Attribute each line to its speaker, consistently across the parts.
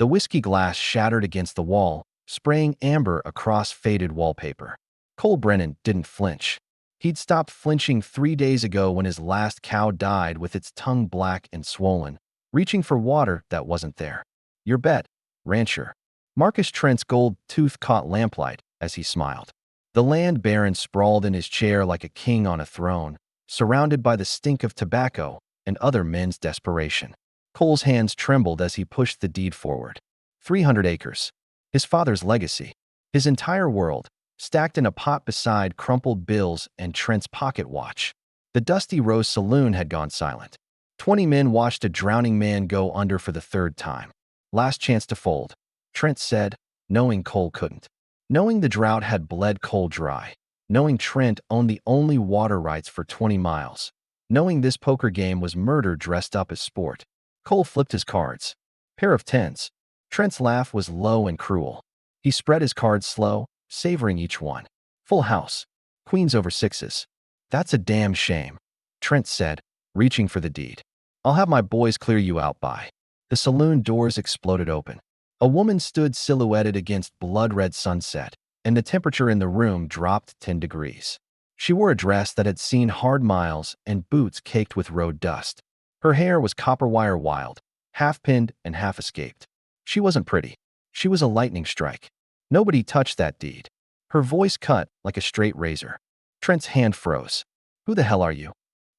Speaker 1: The whiskey glass shattered against the wall, spraying amber across faded wallpaper. Cole Brennan didn't flinch. He'd stopped flinching 3 days ago when his last cow died with its tongue black and swollen, reaching for water that wasn't there. Your bet, rancher. Marcus Trent's gold tooth caught lamplight as he smiled. The land baron sprawled in his chair like a king on a throne, surrounded by the stink of tobacco and other men's desperation. Cole's hands trembled as he pushed the deed forward. 300 acres. His father's legacy. His entire world, stacked in a pot beside crumpled bills and Trent's pocket watch. The Dusty Rose Saloon had gone silent. 20 men watched a drowning man go under for the 3rd time. Last chance to fold, Trent said, knowing Cole couldn't. Knowing the drought had bled Cole dry. Knowing Trent owned the only water rights for 20 miles. Knowing this poker game was murder dressed up as sport. Cole flipped his cards. Pair of tens. Trent's laugh was low and cruel. He spread his cards slow, savoring each one. Full house. Queens over sixes. That's a damn shame, Trent said, reaching for the deed. I'll have my boys clear you out by. The saloon doors exploded open. A woman stood silhouetted against blood-red sunset, and the temperature in the room dropped 10 degrees. She wore a dress that had seen hard miles and boots caked with road dust. Her hair was copper wire wild, half pinned and half escaped. She wasn't pretty. She was a lightning strike. Nobody touched that deed. Her voice cut like a straight razor. Trent's hand froze. Who the hell are you?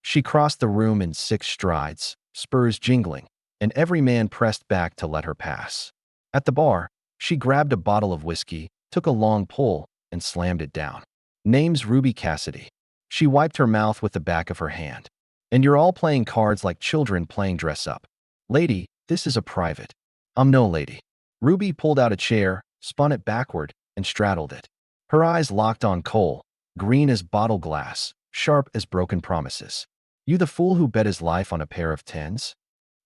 Speaker 1: She crossed the room in 6 strides, spurs jingling, and every man pressed back to let her pass. At the bar, she grabbed a bottle of whiskey, took a long pull, and slammed it down. Name's Ruby Cassidy. She wiped her mouth with the back of her hand. And you're all playing cards like children playing dress-up. Lady, this is a private. I'm no lady. Ruby pulled out a chair, spun it backward, and straddled it. Her eyes locked on Cole, green as bottle glass, sharp as broken promises. You the fool who bet his life on a pair of tens?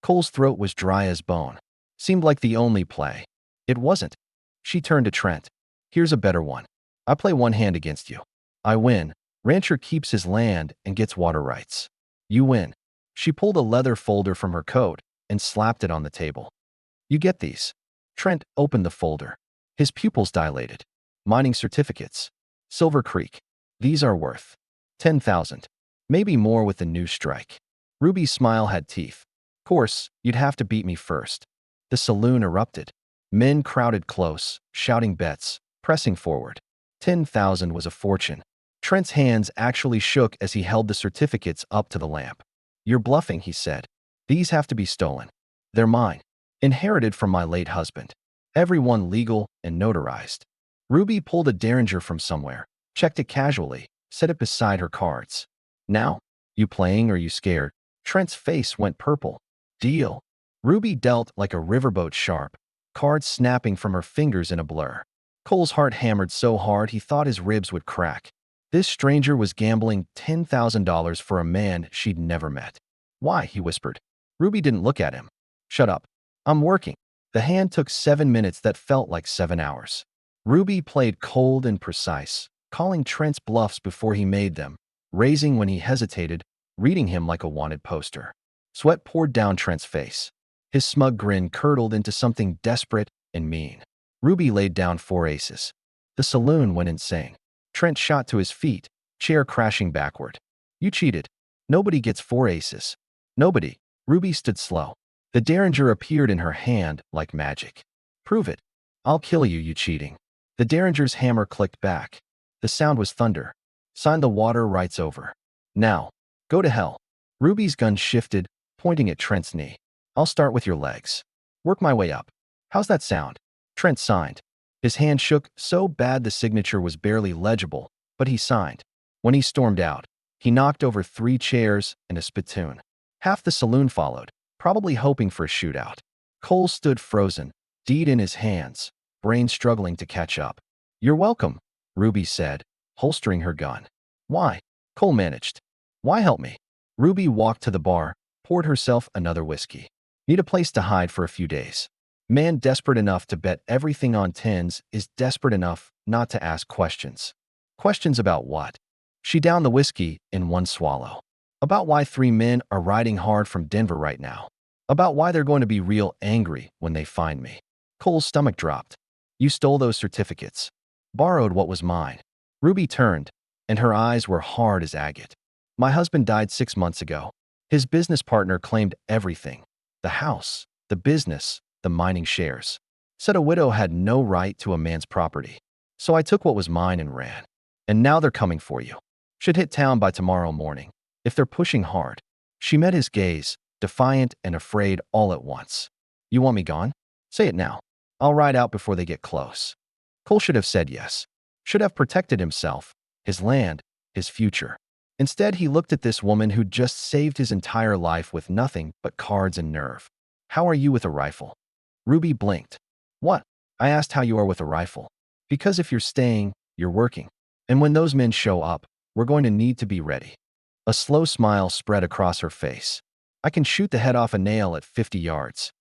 Speaker 1: Cole's throat was dry as bone. Seemed like the only play. It wasn't. She turned to Trent. Here's a better one. I play one hand against you. I win. Rancher keeps his land and gets water rights. You win. She pulled a leather folder from her coat and slapped it on the table. You get these. Trent opened the folder. His pupils dilated. Mining certificates. Silver Creek. These are worth 10,000. Maybe more with the new strike. Ruby's smile had teeth. Course, you'd have to beat me first. The saloon erupted. Men crowded close, shouting bets, pressing forward. 10,000 was a fortune. Trent's hands actually shook as he held the certificates up to the lamp. You're bluffing, he said. These have to be stolen. They're mine. Inherited from my late husband. Everyone legal and notarized. Ruby pulled a derringer from somewhere, checked it casually, set it beside her cards. Now? You playing or you scared? Trent's face went purple. Deal. Ruby dealt like a riverboat sharp, cards snapping from her fingers in a blur. Cole's heart hammered so hard he thought his ribs would crack. This stranger was gambling $10,000 for a man she'd never met. Why? He whispered. Ruby didn't look at him. Shut up. I'm working. The hand took 7 minutes that felt like 7 hours. Ruby played cold and precise, calling Trent's bluffs before he made them, raising when he hesitated, reading him like a wanted poster. Sweat poured down Trent's face. His smug grin curdled into something desperate and mean. Ruby laid down 4 aces. The saloon went insane. Trent shot to his feet, chair crashing backward. You cheated. Nobody gets 4 aces. Nobody. Ruby stood slow. The derringer appeared in her hand like magic. Prove it. I'll kill you, you cheating. The derringer's hammer clicked back. The sound was thunder. Sign the water rights over. Now. Go to hell. Ruby's gun shifted, pointing at Trent's knee. I'll start with your legs. Work my way up. How's that sound? Trent signed. His hand shook so bad the signature was barely legible, but he signed. When he stormed out, he knocked over 3 chairs and a spittoon. Half the saloon followed, probably hoping for a shootout. Cole stood frozen, deed in his hands, brain struggling to catch up. You're welcome, Ruby said, holstering her gun. Why? Cole managed. Why help me? Ruby walked to the bar, poured herself another whiskey. Need a place to hide for a few days. Man desperate enough to bet everything on tens is desperate enough not to ask questions. Questions about what? She downed the whiskey in one swallow. About why 3 men are riding hard from Denver right now. About why they're going to be real angry when they find me. Cole's stomach dropped. You stole those certificates. Borrowed what was mine. Ruby turned, and her eyes were hard as agate. My husband died 6 months ago. His business partner claimed everything. The house, the business, the mining shares. Said a widow had no right to a man's property. So I took what was mine and ran. And now they're coming for you. Should hit town by tomorrow morning. If they're pushing hard. She met his gaze, defiant and afraid all at once. You want me gone? Say it now. I'll ride out before they get close. Cole should have said yes. Should have protected himself, his land, his future. Instead, he looked at this woman who'd just saved his entire life with nothing but cards and nerve. How are you with a rifle? Ruby blinked. What? I asked how you are with a rifle. Because if you're staying, you're working. And when those men show up, we're going to need to be ready. A slow smile spread across her face. I can shoot the head off a nail at 50 yards.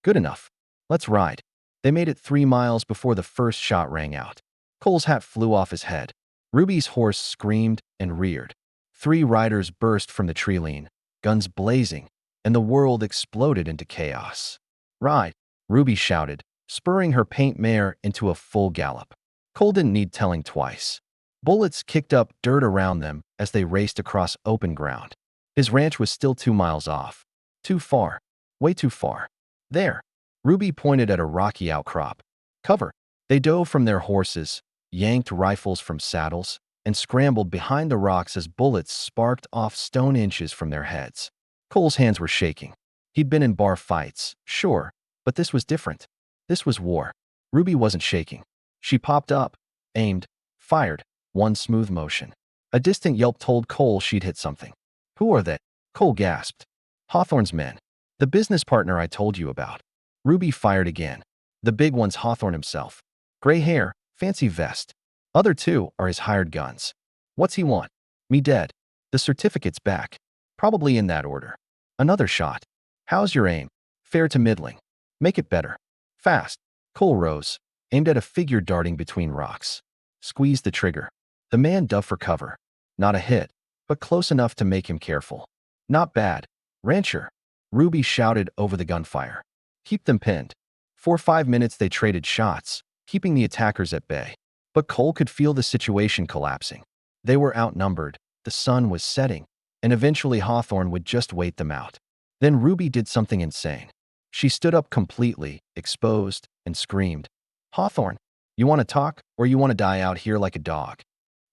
Speaker 1: Good enough. Let's ride. They made it 3 miles before the first shot rang out. Cole's hat flew off his head. Ruby's horse screamed and reared. 3 riders burst from the tree line, guns blazing, and the world exploded into chaos. Ride, Ruby shouted, spurring her paint mare into a full gallop. Cole didn't need telling twice. Bullets kicked up dirt around them as they raced across open ground. His ranch was still 2 miles off. Too far. Way too far. There. Ruby pointed at a rocky outcrop. Cover. They dove from their horses, yanked rifles from saddles, and scrambled behind the rocks as bullets sparked off stone inches from their heads. Cole's hands were shaking. He'd been in bar fights, sure, but this was different. This was war. Ruby wasn't shaking. She popped up, aimed, fired, one smooth motion. A distant yelp told Cole she'd hit something. Who are they? Cole gasped. Hawthorne's men. The business partner I told you about. Ruby fired again. The big one's Hawthorne himself. Gray hair, fancy vest. Other 2 are his hired guns. What's he want? Me dead. The certificate's back. Probably in that order. Another shot. How's your aim? Fair to middling. Make it better. Fast. Cole rose, aimed at a figure darting between rocks. Squeezed the trigger. The man dove for cover. Not a hit, but close enough to make him careful. Not bad. Rancher. Ruby shouted over the gunfire. Keep them pinned. For 5 minutes they traded shots, keeping the attackers at bay. But Cole could feel the situation collapsing. They were outnumbered, the sun was setting, and eventually Hawthorne would just wait them out. Then Ruby did something insane. She stood up completely, exposed, and screamed. Hawthorne, you want to talk, or you want to die out here like a dog?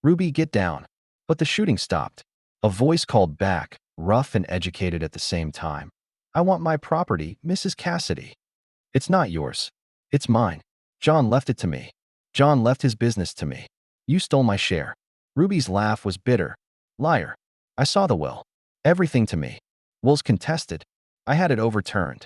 Speaker 1: Ruby, get down. But the shooting stopped. A voice called back, rough and educated at the same time. I want my property, Mrs. Cassidy. It's not yours. It's mine. John left it to me. John left his business to me. You stole my share. Ruby's laugh was bitter. Liar. I saw the will. Everything to me. Will's contested. I had it overturned.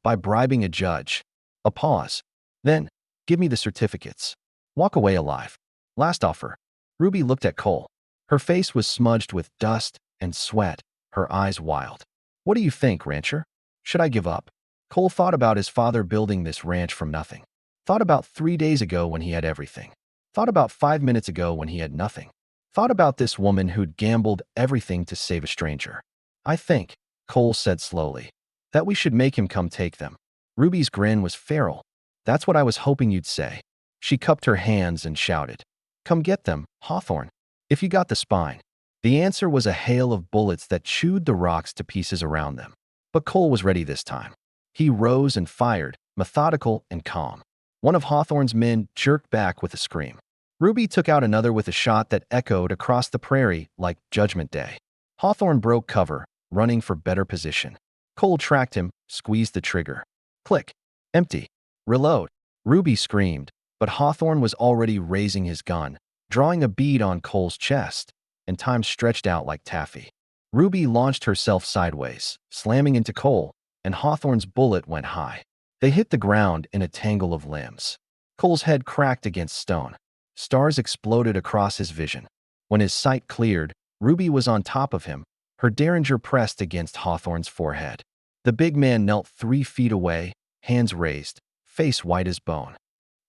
Speaker 1: By bribing a judge. A pause. Then, give me the certificates. Walk away alive. Last offer. Ruby looked at Cole. Her face was smudged with dust and sweat, her eyes wild. What do you think, rancher? Should I give up? Cole thought about his father building this ranch from nothing. Thought about 3 days ago when he had everything. Thought about 5 minutes ago when he had nothing. Thought about this woman who'd gambled everything to save a stranger. I think, Cole said slowly, that we should make him come take them. Ruby's grin was feral. That's what I was hoping you'd say. She cupped her hands and shouted. Come get them, Hawthorne. If you got the spine. The answer was a hail of bullets that chewed the rocks to pieces around them. But Cole was ready this time. He rose and fired, methodical and calm. One of Hawthorne's men jerked back with a scream. Ruby took out another with a shot that echoed across the prairie like Judgment Day. Hawthorne broke cover, running for better position. Cole tracked him, squeezed the trigger. Click. Empty. Reload. Ruby screamed, but Hawthorne was already raising his gun, drawing a bead on Cole's chest, and time stretched out like taffy. Ruby launched herself sideways, slamming into Cole, and Hawthorne's bullet went high. They hit the ground in a tangle of limbs. Cole's head cracked against stone. Stars exploded across his vision. When his sight cleared, Ruby was on top of him, her derringer pressed against Hawthorne's forehead. The big man knelt 3 feet away, hands raised, face white as bone.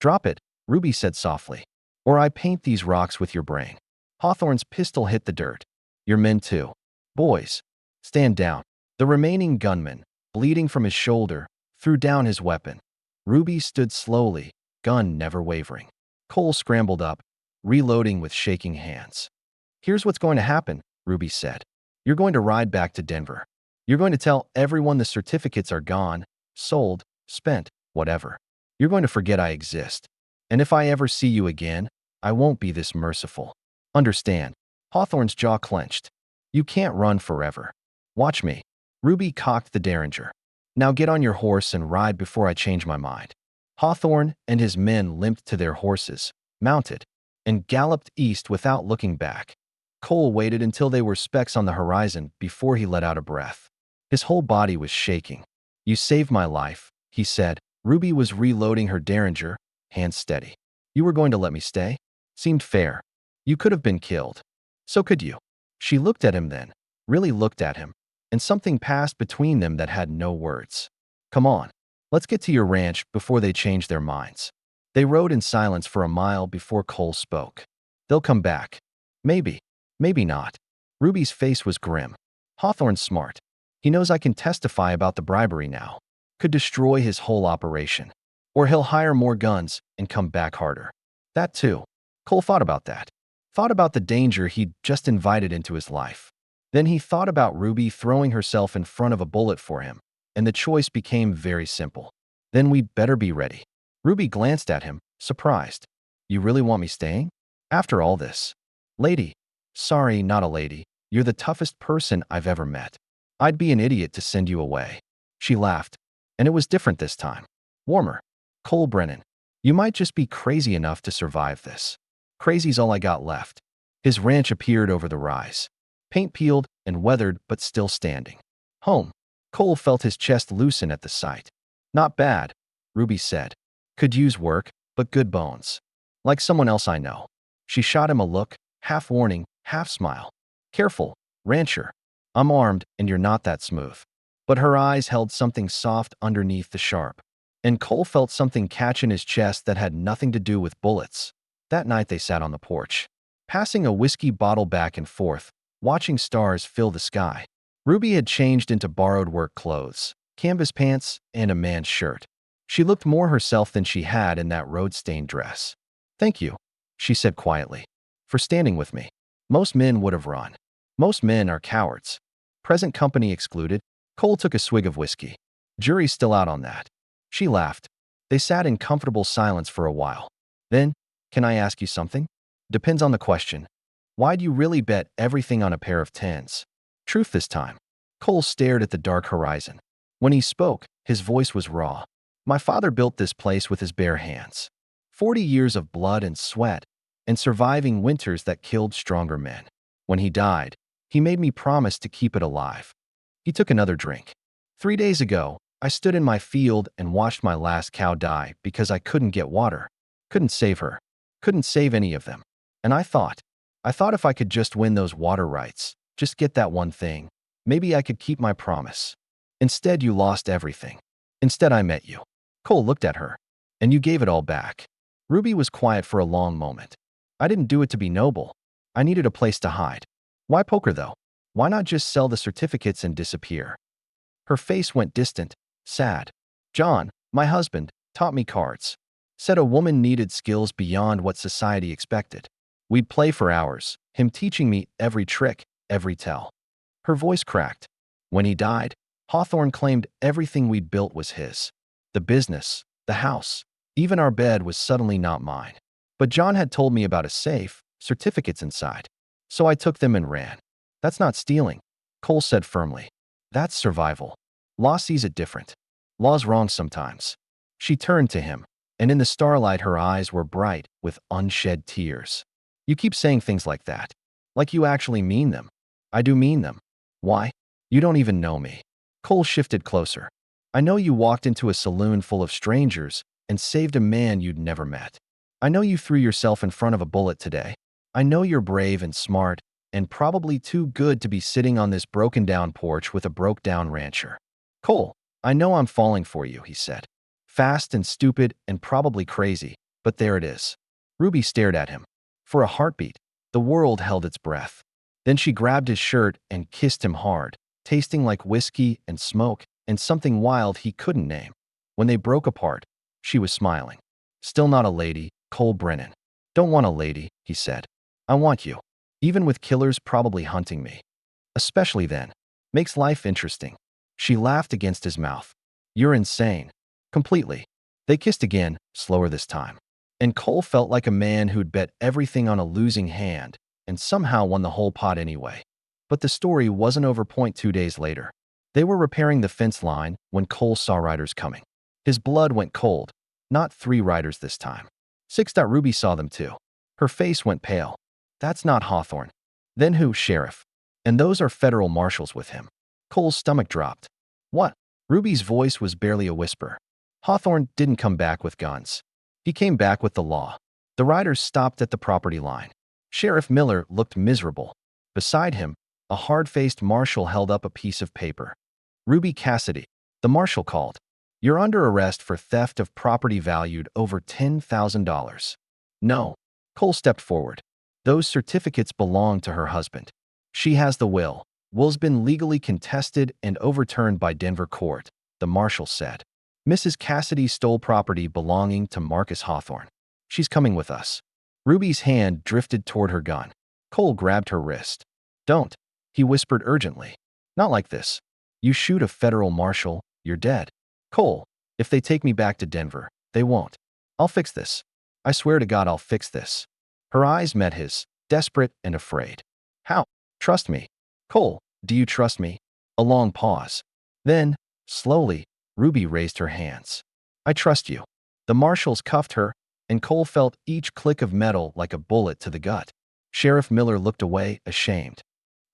Speaker 1: Drop it, Ruby said softly, or I paint these rocks with your brain. Hawthorne's pistol hit the dirt. Your men too. Boys, stand down. The remaining gunman, bleeding from his shoulder, threw down his weapon. Ruby stood slowly, gun never wavering. Cole scrambled up, reloading with shaking hands. "Here's what's going to happen," Ruby said. "You're going to ride back to Denver. You're going to tell everyone the certificates are gone, sold, spent, whatever. You're going to forget I exist. And if I ever see you again, I won't be this merciful. Understand?" Hawthorne's jaw clenched. "You can't run forever. Watch me." Ruby cocked the Derringer. "Now get on your horse and ride before I change my mind." Hawthorne and his men limped to their horses, mounted, and galloped east without looking back. Cole waited until they were specks on the horizon before he let out a breath. His whole body was shaking. "You saved my life," he said. Ruby was reloading her Derringer, hands steady. "You were going to let me stay? Seemed fair. You could have been killed. So could you." She looked at him then, really looked at him, and something passed between them that had no words. "Come on. Let's get to your ranch before they change their minds." They rode in silence for a mile before Cole spoke. "They'll come back. Maybe. Maybe not." Ruby's face was grim. "Hawthorne's smart. He knows I can testify about the bribery now. Could destroy his whole operation. Or he'll hire more guns and come back harder. That too." Cole thought about that. Thought about the danger he'd just invited into his life. Then he thought about Ruby throwing herself in front of a bullet for him, and the choice became very simple. "Then we'd better be ready." Ruby glanced at him, surprised. "You really want me staying? After all this?" "Lady." "Sorry, not a lady. You're the toughest person I've ever met. I'd be an idiot to send you away." She laughed, and it was different this time. Warmer. "Cole Brennan, you might just be crazy enough to survive this." "Crazy's all I got left." His ranch appeared over the rise. Paint peeled and weathered, but still standing. "Home." Cole felt his chest loosen at the sight. "Not bad," Ruby said. "Could use work, but good bones. Like someone else I know." She shot him a look, half warning, half smile. "Careful, rancher. I'm armed, and you're not that smooth." But her eyes held something soft underneath the sharp. And Cole felt something catch in his chest that had nothing to do with bullets. That night they sat on the porch, passing a whiskey bottle back and forth, watching stars fill the sky. Ruby had changed into borrowed work clothes, canvas pants, and a man's shirt. She looked more herself than she had in that road-stained dress. "Thank you," she said quietly, "for standing with me. Most men would have run. Most men are cowards. Present company excluded." Cole took a swig of whiskey. "Jury's still out on that." She laughed. They sat in comfortable silence for a while. Then, "Can I ask you something?" "Depends on the question. Why'd you really bet everything on a pair of tens?" "Truth this time." Cole stared at the dark horizon. When he spoke, his voice was raw. "My father built this place with his bare hands. 40 years of blood and sweat, and surviving winters that killed stronger men. When he died, he made me promise to keep it alive." He took another drink. 3 days ago, I stood in my field and watched my last cow die because I couldn't get water. Couldn't save her. Couldn't save any of them. And I thought if I could just win those water rights, just get that one thing, maybe I could keep my promise. Instead, you lost everything. Instead, I met you." Cole looked at her. "And you gave it all back." Ruby was quiet for a long moment. "I didn't do it to be noble. I needed a place to hide." "Why poker, though? Why not just sell the certificates and disappear?" Her face went distant, sad. "John, my husband, taught me cards. Said a woman needed skills beyond what society expected. We'd play for hours, him teaching me every trick, every tell." Her voice cracked. "When he died, Hawthorne claimed everything we'd built was his. The business, the house, even our bed was suddenly not mine. But John had told me about a safe, certificates inside. So I took them and ran." "That's not stealing," Cole said firmly. "That's survival. Law sees it different. Law's wrong sometimes." She turned to him, and in the starlight her eyes were bright with unshed tears. "You keep saying things like that. Like you actually mean them." "I do mean them." "Why? You don't even know me." Cole shifted closer. "I know you walked into a saloon full of strangers and saved a man you'd never met. I know you threw yourself in front of a bullet today. I know you're brave and smart, and probably too good to be sitting on this broken-down porch with a broke-down rancher." "Cole, I know I'm falling for you," he said. "Fast and stupid and probably crazy, but there it is." Ruby stared at him. For a heartbeat, the world held its breath. Then she grabbed his shirt and kissed him hard, tasting like whiskey and smoke and something wild he couldn't name. When they broke apart, She was smiling. Still not a lady, Cole Brennan. Don't want a lady, he said. I want you. Even with killers probably hunting me. Especially then. Makes life interesting. She laughed against his mouth. You're insane. Completely. They kissed again, slower this time. And Cole felt like a man who'd bet everything on a losing hand and somehow won the whole pot anyway. But the story wasn't over. 2 days later. They were repairing the fence line when Cole saw riders coming. His blood went cold. Not 3 riders this time. 6. Ruby saw them too. Her face went pale. That's not Hawthorne. Then who? Sheriff. And those are federal marshals with him. Cole's stomach dropped. What? Ruby's voice was barely a whisper. Hawthorne didn't come back with guns. He came back with the law. The riders stopped at the property line. Sheriff Miller looked miserable. Beside him, a hard-faced marshal held up a piece of paper. Ruby Cassidy, the marshal called. You're under arrest for theft of property valued over $10,000. No. Cole stepped forward. Those certificates belong to her husband. She has the will. Will's been legally contested and overturned by Denver court, the marshal said. Mrs. Cassidy stole property belonging to Marcus Hawthorne. She's coming with us. Ruby's hand drifted toward her gun. Cole grabbed her wrist. Don't, he whispered urgently. Not like this. You shoot a federal marshal, you're dead. Cole, if they take me back to Denver, they won't. I'll fix this. I swear to God I'll fix this. Her eyes met his, desperate and afraid. How? Trust me. Cole, do you trust me? A long pause. Then, slowly, Ruby raised her hands. I trust you. The marshals cuffed her, and Cole felt each click of metal like a bullet to the gut. Sheriff Miller looked away, ashamed.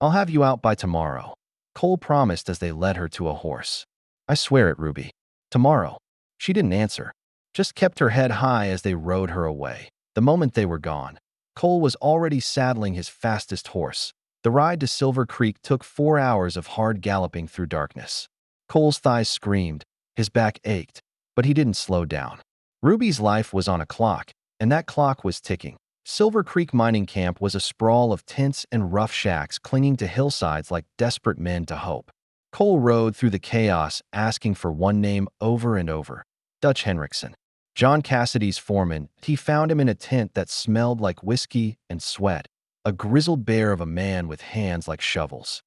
Speaker 1: I'll have you out by tomorrow, Cole promised as they led her to a horse. I swear it, Ruby. Tomorrow. She didn't answer, just kept her head high as they rode her away. The moment they were gone, Cole was already saddling his fastest horse. The ride to Silver Creek took 4 hours of hard galloping through darkness. Cole's thighs screamed, his back ached, but he didn't slow down. Ruby's life was on a clock, and that clock was ticking. Silver Creek mining camp was a sprawl of tents and rough shacks clinging to hillsides like desperate men to hope. Cole rode through the chaos, asking for one name over and over. Dutch Henriksen. John Cassidy's foreman. He found him in a tent that smelled like whiskey and sweat, a grizzled bear of a man with hands like shovels.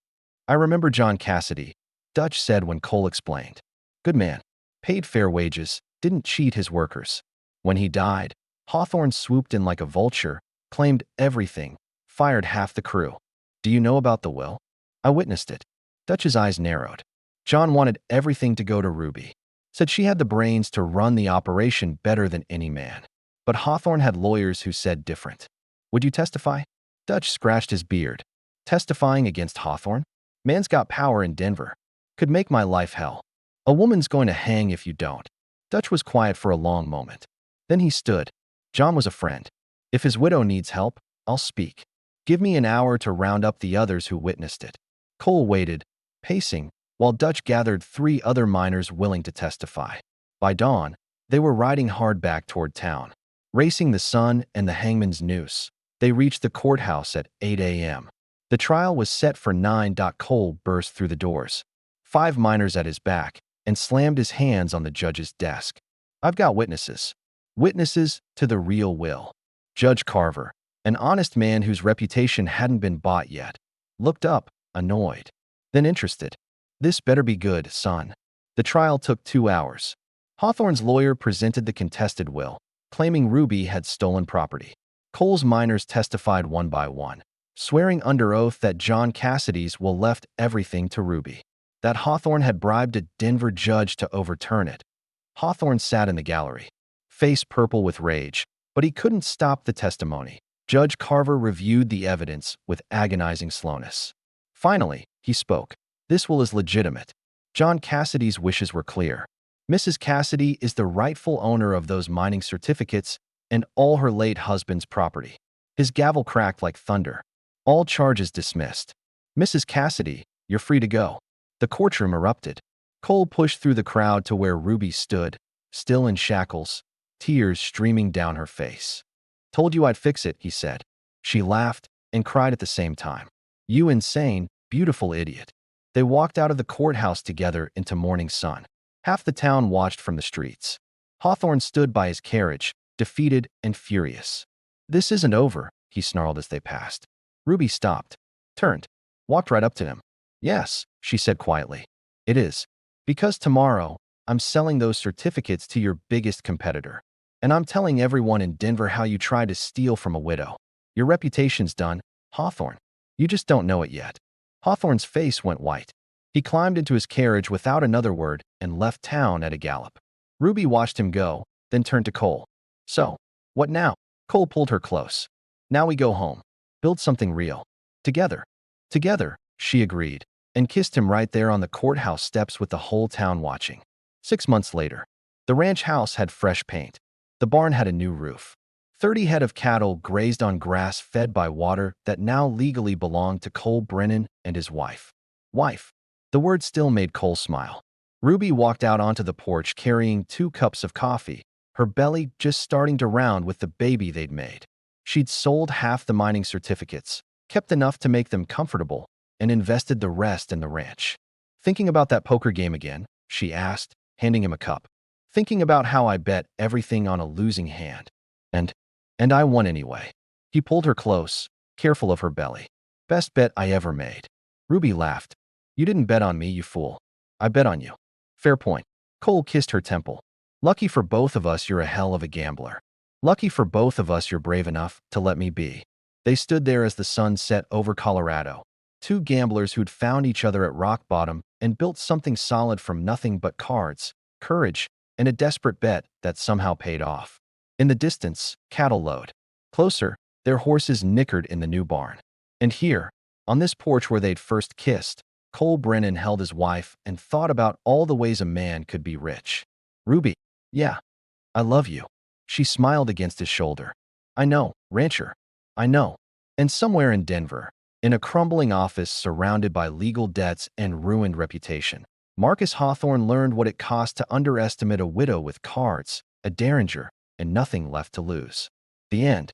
Speaker 1: I remember John Cassidy, Dutch said when Cole explained. Good man. Paid fair wages, didn't cheat his workers. When he died, Hawthorne swooped in like a vulture, claimed everything, fired half the crew. Do you know about the will? I witnessed it. Dutch's eyes narrowed. John wanted everything to go to Ruby. Said she had the brains to run the operation better than any man. But Hawthorne had lawyers who said different. Would you testify? Dutch scratched his beard. Testifying against Hawthorne? Man's got power in Denver. Could make my life hell. A woman's going to hang if you don't. Dutch was quiet for a long moment. Then he stood. John was a friend. If his widow needs help, I'll speak. Give me an hour to round up the others who witnessed it. Cole waited, pacing, while Dutch gathered 3 other miners willing to testify. By dawn, they were riding hard back toward town. Racing the sun and the hangman's noose, they reached the courthouse at 8 a.m. The trial was set for 9. Cole burst through the doors, 5 miners at his back, and slammed his hands on the judge's desk. I've got witnesses. Witnesses to the real will. Judge Carver, an honest man whose reputation hadn't been bought yet, looked up, annoyed, then interested. This better be good, son. The trial took 2 hours. Hawthorne's lawyer presented the contested will, claiming Ruby had stolen property. Cole's miners testified one by one, swearing under oath that John Cassidy's will left everything to Ruby, that Hawthorne had bribed a Denver judge to overturn it. Hawthorne sat in the gallery, face purple with rage, but he couldn't stop the testimony. Judge Carver reviewed the evidence with agonizing slowness. Finally, he spoke. This will is legitimate. John Cassidy's wishes were clear. Mrs. Cassidy is the rightful owner of those mining certificates and all her late husband's property. His gavel cracked like thunder. All charges dismissed. Mrs. Cassidy, you're free to go. The courtroom erupted. Cole pushed through the crowd to where Ruby stood, still in shackles, tears streaming down her face. Told you I'd fix it, he said. She laughed and cried at the same time. You insane, beautiful idiot. They walked out of the courthouse together into morning sun. Half the town watched from the streets. Hawthorne stood by his carriage, defeated and furious. "This isn't over," he snarled as they passed. Ruby stopped, turned, walked right up to him. "Yes," she said quietly. "It is. Because tomorrow, I'm selling those certificates to your biggest competitor. And I'm telling everyone in Denver how you tried to steal from a widow. Your reputation's done, Hawthorne. You just don't know it yet." Hawthorne's face went white. He climbed into his carriage without another word and left town at a gallop. Ruby watched him go, then turned to Cole. "So, what now?" Cole pulled her close. "Now we go home. Build something real. Together." "Together," she agreed, and kissed him right there on the courthouse steps with the whole town watching. 6 months later, the ranch house had fresh paint. The barn had a new roof. 30 head of cattle grazed on grass fed by water that now legally belonged to Cole Brennan and his wife. Wife. The word still made Cole smile. Ruby walked out onto the porch carrying 2 cups of coffee, her belly just starting to round with the baby they'd made. She'd sold half the mining certificates, kept enough to make them comfortable, and invested the rest in the ranch. "Thinking about that poker game again?" she asked, handing him a cup. "Thinking about how I bet everything on a losing hand. And I won anyway." He pulled her close, careful of her belly. "Best bet I ever made." Ruby laughed. "You didn't bet on me, you fool. I bet on you." "Fair point." Cole kissed her temple. "Lucky for both of us you're a hell of a gambler. Lucky for both of us you're brave enough to let me be." They stood there as the sun set over Colorado. 2 gamblers who'd found each other at rock bottom and built something solid from nothing but cards, courage, and a desperate bet that somehow paid off. In the distance, cattle lowed. Closer, their horses nickered in the new barn. And here, on this porch where they'd first kissed, Cole Brennan held his wife and thought about all the ways a man could be rich. "Ruby, yeah, I love you." She smiled against his shoulder. "I know, rancher. I know." And somewhere in Denver, in a crumbling office surrounded by legal debts and ruined reputation, Marcus Hawthorne learned what it cost to underestimate a widow with cards, a derringer, and nothing left to lose. The end.